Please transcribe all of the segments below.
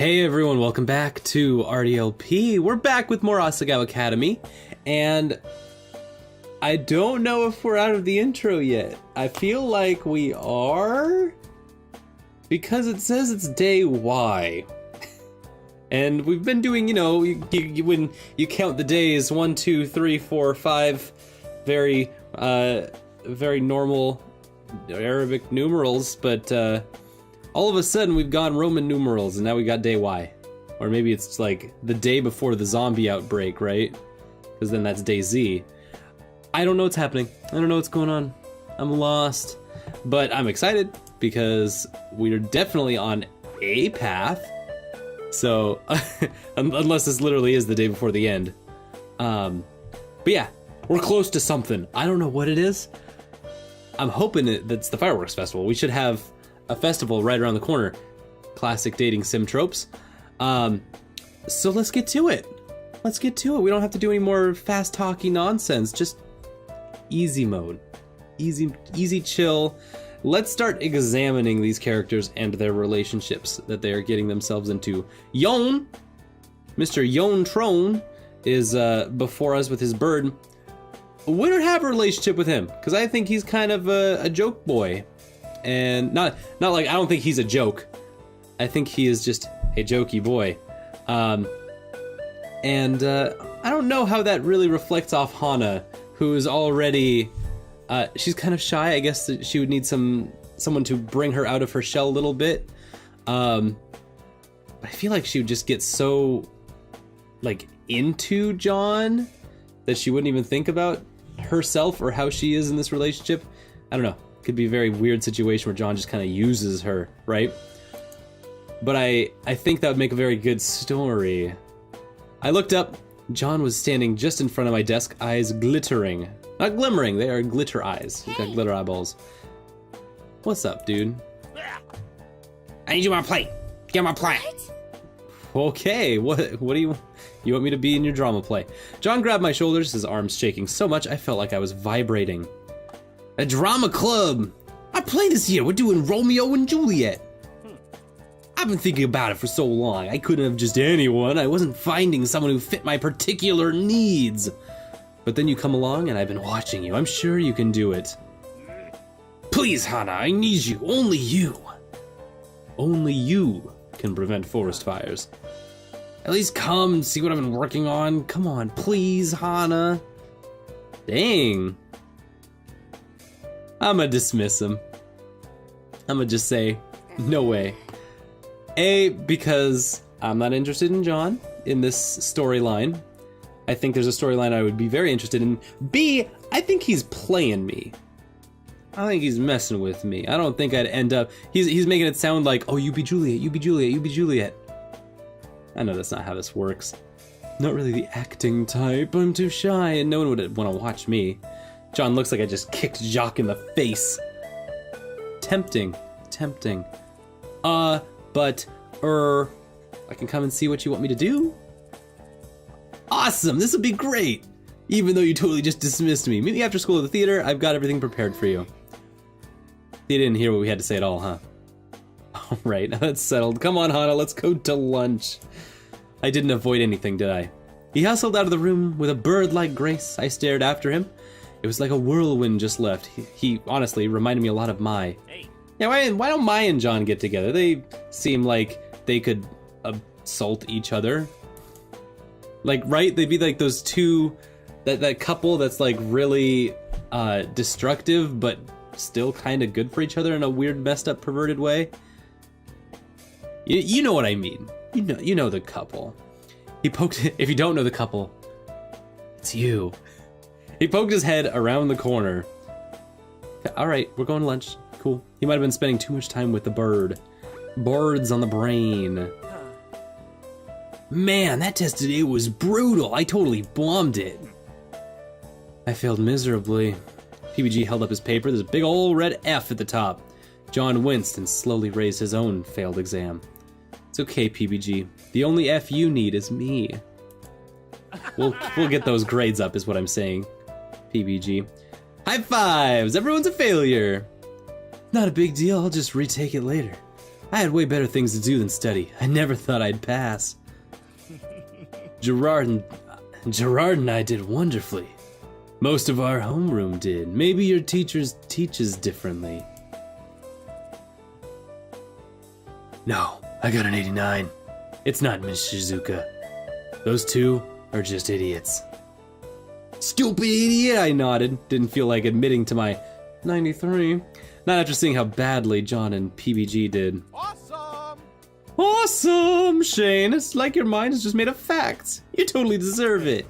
Hey everyone, welcome back to RDLP. We're back with more Asagao Academy, and I don't know if we're out of the intro yet. I feel like we are, because it says it's day Y. And we've been doing, you know, when you count the days, 1, 2, 3, 4, 5, very normal Arabic numerals, but all of a sudden we've gone Roman numerals and now we got day Y. Or maybe it's like the day before the zombie outbreak, right? Because then that's day Z. I don't know what's happening. I don't know what's going on. I'm lost. But I'm excited because we're definitely on a path. So, unless this literally is the day before the end. But yeah, we're close to something. I don't know what it is. I'm hoping that's the fireworks festival. We should have a festival right around the corner. Classic dating sim tropes. So let's get to it. Let's get to it. We don't have to do any more fast talky nonsense. Just easy mode. Easy chill. Let's start examining these characters and their relationships that they are getting themselves into. Yon, Mr. Yon Trone, is before us with his bird. We don't have a relationship with him because I think he's kind of a joke boy. And not like, I don't think he's a joke. I think he is just a jokey boy. I don't know how that really reflects off Hana, who is already, she's kind of shy. I guess that she would need someone to bring her out of her shell a little bit. I feel like she would just get so, like, into John that she wouldn't even think about herself or how she is in this relationship. I don't know. Could be a very weird situation where John just kind of uses her, right? But I think that would make a very good story. I looked up. John was standing just in front of my desk, eyes glittering. Not glimmering, they are glitter eyes. He's got glitter eyeballs. What's up, dude? I need you on a plate. Get on my plate. Okay, what do you want me to be in your drama play? John grabbed my shoulders, his arms shaking so much I felt like I was vibrating. A drama club! I play this year, we're doing Romeo and Juliet. I've been thinking about it for so long, I couldn't have just anyone. I wasn't finding someone who fit my particular needs. But then you come along and I've been watching you, I'm sure you can do it. Please, Hana, I need you, only you. Only you can prevent forest fires. At least come and see what I've been working on. Come on, please, Hana. Dang. I'ma dismiss him. I'ma just say, no way. A, because I'm not interested in John in this storyline. I think there's a storyline I would be very interested in. B, I think he's playing me. I think he's messing with me. I don't think I'd end up... He's making it sound like, oh, you be Juliet, you be Juliet, you be Juliet. I know that's not how this works. Not really the acting type. I'm too shy and no one would want to watch me. John looks like I just kicked Jacques in the face. Tempting. But I can come and see what you want me to do? Awesome, this would be great! Even though you totally just dismissed me. Meet me after school at the theater, I've got everything prepared for you. You didn't hear what we had to say at all, huh? Alright, now that's settled. Come on, Hana, let's go to lunch. I didn't avoid anything, did I? He hustled out of the room with a bird-like grace. I stared after him. It was like a whirlwind just left. He honestly reminded me a lot of Mai. Hey. Yeah, why don't Mai and John get together? They seem like they could assault each other. Like, right? They'd be like those two, that couple that's like really destructive, but still kind of good for each other in a weird, messed up, perverted way. You know what I mean. You know the couple. He poked, if you don't know the couple, it's you. He poked his head around the corner. Alright, we're going to lunch. Cool. He might have been spending too much time with the bird. Birds on the brain. Man, that test today was brutal. I totally bombed it. I failed miserably. PBG held up his paper. There's a big old red F at the top. John winced and slowly raised his own failed exam. It's okay, PBG. The only F you need is me. We'll get those grades up is what I'm saying. PBG. High fives! Everyone's a failure! Not a big deal, I'll just retake it later. I had way better things to do than study. I never thought I'd pass. Gerard and I did wonderfully. Most of our homeroom did. Maybe your teachers teaches differently. No, I got an 89. It's not Miss Shizuka. Those two are just idiots. Stupid idiot, I nodded. Didn't feel like admitting to my 93. Not after seeing how badly John and PBG did. Awesome! Awesome, Shane. It's like your mind is just made of facts. You totally deserve it.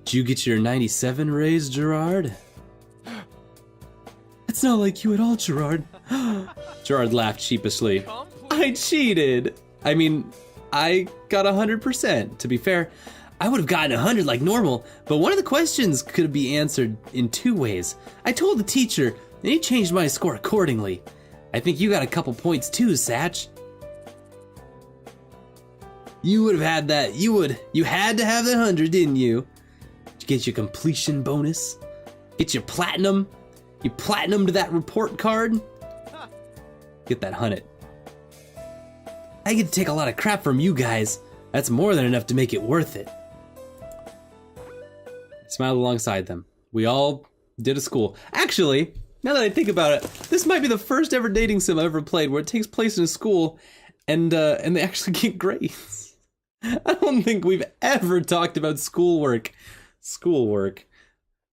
Did you get your 97 raise, Gerard? It's not like you at all, Gerard. Gerard laughed sheepishly. I cheated. I mean, I got 100%. To be fair, I would have gotten 100 like normal, but one of the questions could be answered in 2 ways. I told the teacher, and he changed my score accordingly. I think you got a couple points too, Satch. You would have had that. You had to have that 100, didn't you? Did you get your completion bonus? Get your platinum? You platinumed that report card? Get that 100. I get to take a lot of crap from you guys. That's more than enough to make it worth it. I smiled alongside them. We all did a school. Actually, now that I think about it, this might be the first ever dating sim I've ever played where it takes place in a school and they actually get grades. I don't think we've ever talked about schoolwork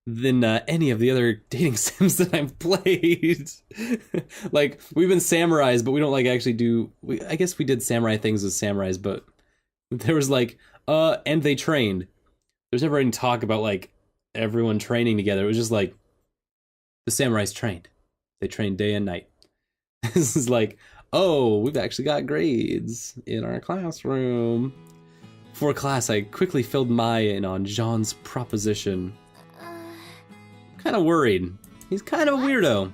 than any of the other dating sims that I've played. Like, we've been samurais, but we don't like actually do... I guess we did samurai things with samurais, but there was like, and they trained. There's never any talk about like everyone training together. It was just like, the samurais trained. They trained day and night. This is like, oh, we've actually got grades in our classroom. Before class, I quickly filled Maya in on Jean's proposition. Kind of worried. He's kind of a weirdo.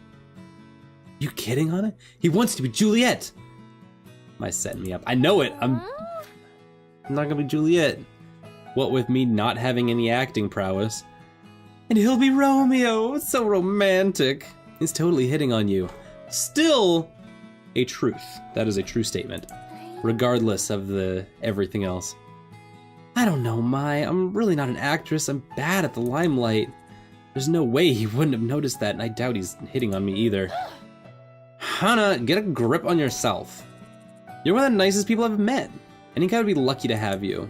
You kidding, Hannah? He wants to be Juliet. Am I setting me up? I know it. I'm not gonna be Juliet. What with me not having any acting prowess. And he'll be Romeo. It's so romantic. He's totally hitting on you. Still a truth. That is a true statement. Regardless of the everything else. I don't know, Mai. I'm really not an actress. I'm bad at the limelight. There's no way he wouldn't have noticed that, and I doubt he's hitting on me either. Hannah, get a grip on yourself. You're one of the nicest people I've met. Any guy would be lucky to have you.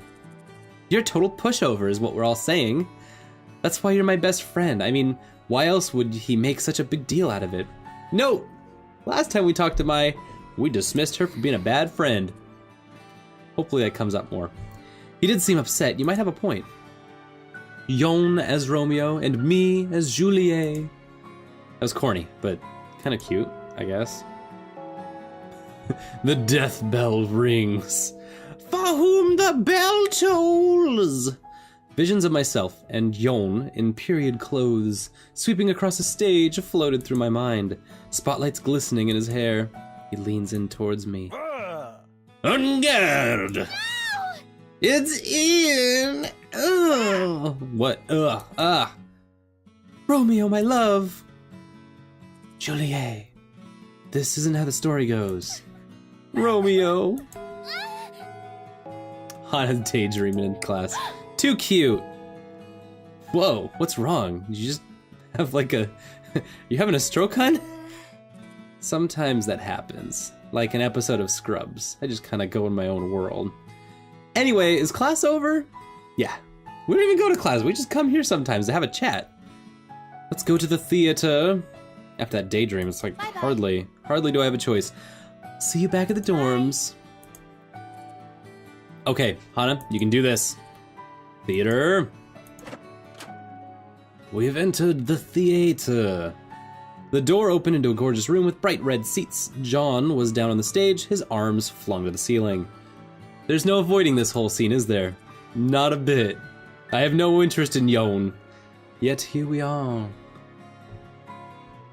You're a total pushover is what we're all saying. That's why you're my best friend. I mean, why else would he make such a big deal out of it? Note, last time we talked to Mai, we dismissed her for being a bad friend. Hopefully that comes up more. He did seem upset. You might have a point. Yon as Romeo and me as Juliet. That was corny, but kind of cute, I guess. The death bell rings. For whom the bell tolls. Visions of myself and Yon in period clothes sweeping across the stage floated through my mind. Spotlights glistening in his hair. He leans in towards me. En garde! No! It's in! Ugh! What? Ugh! Romeo, my love! Juliet, this isn't how the story goes. Romeo! Hannah's daydreaming in class. Too cute! Whoa, what's wrong? You just have like a... You having a stroke, hun? Sometimes that happens. Like an episode of Scrubs. I just kind of go in my own world. Anyway, is class over? Yeah. We don't even go to class. We just come here sometimes to have a chat. Let's go to the theater. After that daydream, it's like hardly do I have a choice. See you back at the dorms. Okay, Hannah, you can do this. Theater. We've entered the theater. The door opened into a gorgeous room with bright red seats. John was down on the stage, his arms flung to the ceiling. There's no avoiding this whole scene, is there? Not a bit. I have no interest in Yon. Yet here we are.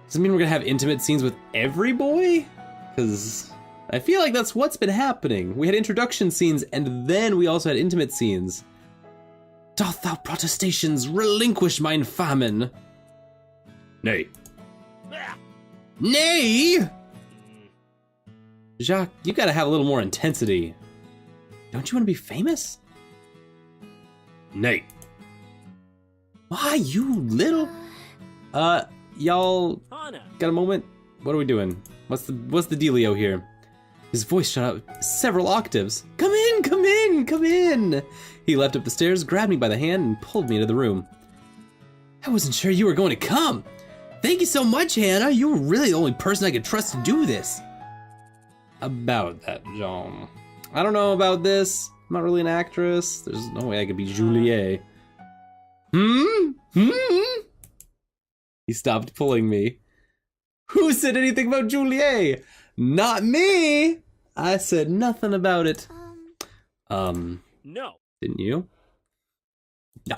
Does it mean we're gonna have intimate scenes with every boy? Because I feel like that's what's been happening. We had introduction scenes and then we also had intimate scenes. Doth thou protestations relinquish mine famine? Nay. Nay! Jacques, you gotta have a little more intensity. Don't you want to be famous? Nate. Why, you little... y'all got a moment? What are we doing? What's the dealio here? His voice shot up several octaves. Come in, come in, come in! He leapt up the stairs, grabbed me by the hand, and pulled me into the room. I wasn't sure you were going to come. Thank you so much, Hannah. You were really the only person I could trust to do this. About that, Jean. I don't know about this. I'm not really an actress. There's no way I could be Juliet. He stopped pulling me. Who said anything about Juliet? Not me! I said nothing about it. No. Didn't you? No.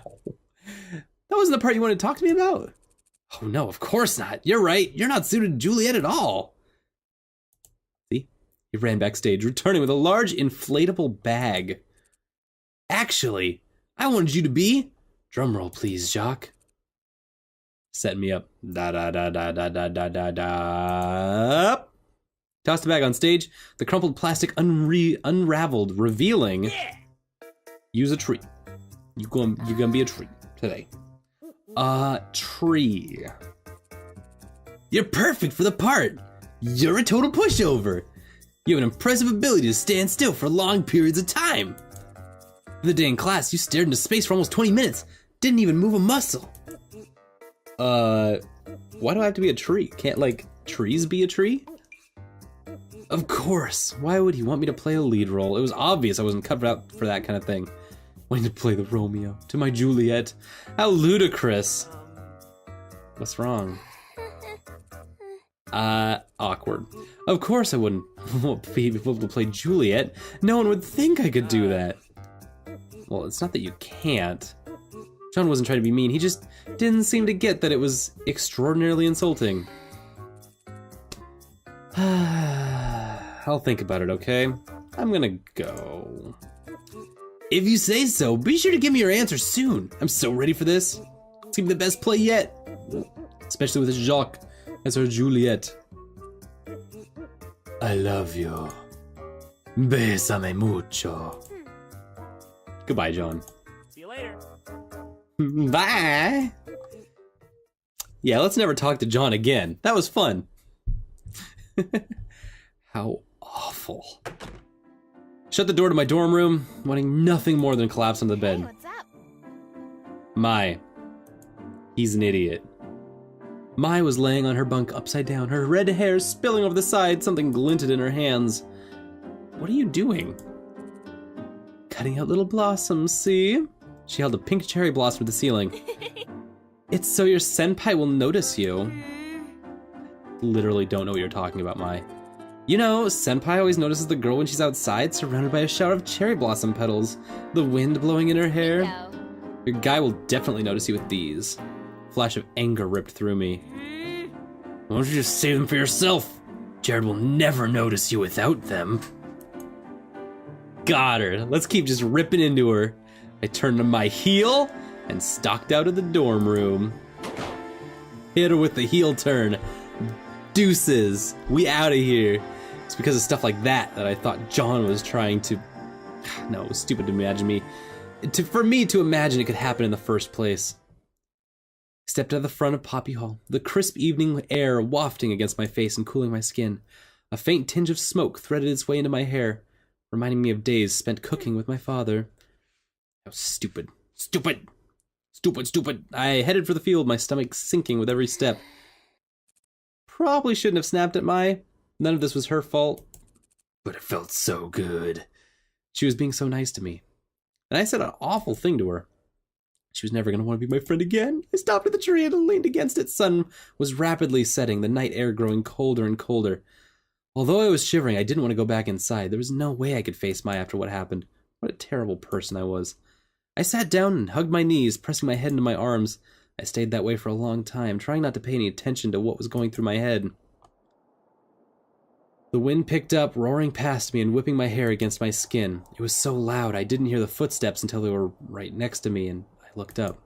That wasn't the part you wanted to talk to me about? Oh no, of course not. You're right. You're not suited to Juliet at all. See? He ran backstage, returning with a large inflatable bag. Actually, I wanted you to be... Drumroll, please, Jacques. Set me up. Da da da da da da da da da. Tossed the bag on stage. The crumpled plastic unraveled, revealing... Yeah. Use a tree. You gonna be a tree today. Tree. You're perfect for the part. You're a total pushover. You have an impressive ability to stand still for long periods of time. The day in class, you stared into space for almost 20 minutes. Didn't even move a muscle. Why do I have to be a tree? Can't, like, trees be a tree? Of course. Why would he want me to play a lead role? It was obvious I wasn't cut out for that kind of thing. Wanting to play the Romeo to my Juliet. How ludicrous. What's wrong? Awkward. Of course I wouldn't be able to play Juliet. No one would think I could do that. Well, it's not that you can't. John wasn't trying to be mean. He just didn't seem to get that it was extraordinarily insulting. I'll think about it, okay? I'm gonna go. If you say so, be sure to give me your answer soon. I'm so ready for this. It's gonna be the best play yet. Especially with Jacques as her Juliet. I love you. Bésame mucho. Goodbye, John. See you later. Bye. Yeah, let's never talk to John again. That was fun. How awful. Shut the door to my dorm room, wanting nothing more than collapse on the bed. Hey, what's up? Mai. He's an idiot. Mai was laying on her bunk upside down, her red hair spilling over the side, something glinted in her hands. What are you doing? Cutting out little blossoms, see? She held a pink cherry blossom to the ceiling. It's so your senpai will notice you. Literally don't know what you're talking about, Mai. You know, senpai always notices the girl when she's outside, surrounded by a shower of cherry blossom petals, the wind blowing in her hair. Your guy will definitely notice you with these. Flash of anger ripped through me. Why don't you just save them for yourself? Jared will never notice you without them. Got her. Let's keep just ripping into her. I turned on my heel and stalked out of the dorm room. Hit her with the heel turn. Deuces. We out of here. It's because of stuff like that I thought John was trying to... No, it was stupid to imagine me. For me to imagine it could happen in the first place. I stepped out of the front of Poppy Hall, the crisp evening air wafting against my face and cooling my skin. A faint tinge of smoke threaded its way into my hair, reminding me of days spent cooking with my father. How stupid. Stupid! Stupid, stupid! I headed for the field, my stomach sinking with every step. Probably shouldn't have snapped at Mai. None of this was her fault. But it felt so good. She was being so nice to me. And I said an awful thing to her. She was never going to want to be my friend again. I stopped at the tree and leaned against it. Sun was rapidly setting, the night air growing colder and colder. Although I was shivering, I didn't want to go back inside. There was no way I could face Mai after what happened. What a terrible person I was. I sat down and hugged my knees, pressing my head into my arms. I stayed that way for a long time, trying not to pay any attention to what was going through my head. The wind picked up, roaring past me and whipping my hair against my skin. It was so loud I didn't hear the footsteps until they were right next to me, and I looked up.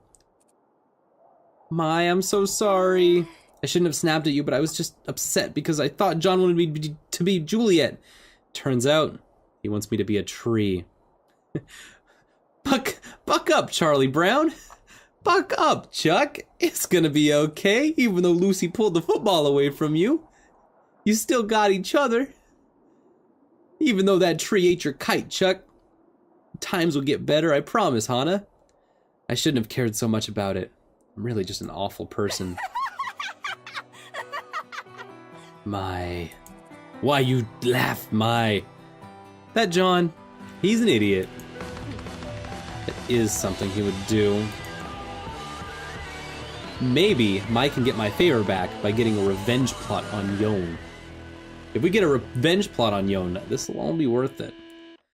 Mai, I'm so sorry. I shouldn't have snapped at you, but I was just upset because I thought John wanted me to be Juliet. Turns out, he wants me to be a tree. Buck up, Charlie Brown. Buck up, Chuck. It's gonna be okay, even though Lucy pulled the football away from you. You still got each other. Even though that tree ate your kite, Chuck. Times will get better, I promise, Hannah. I shouldn't have cared so much about it. I'm really just an awful person. My. Why you laugh, my. That John, he's an idiot. That is something he would do. Maybe Mai can get my favor back by getting a revenge plot on Yon. If we get a revenge plot on Yon, this will all be worth it.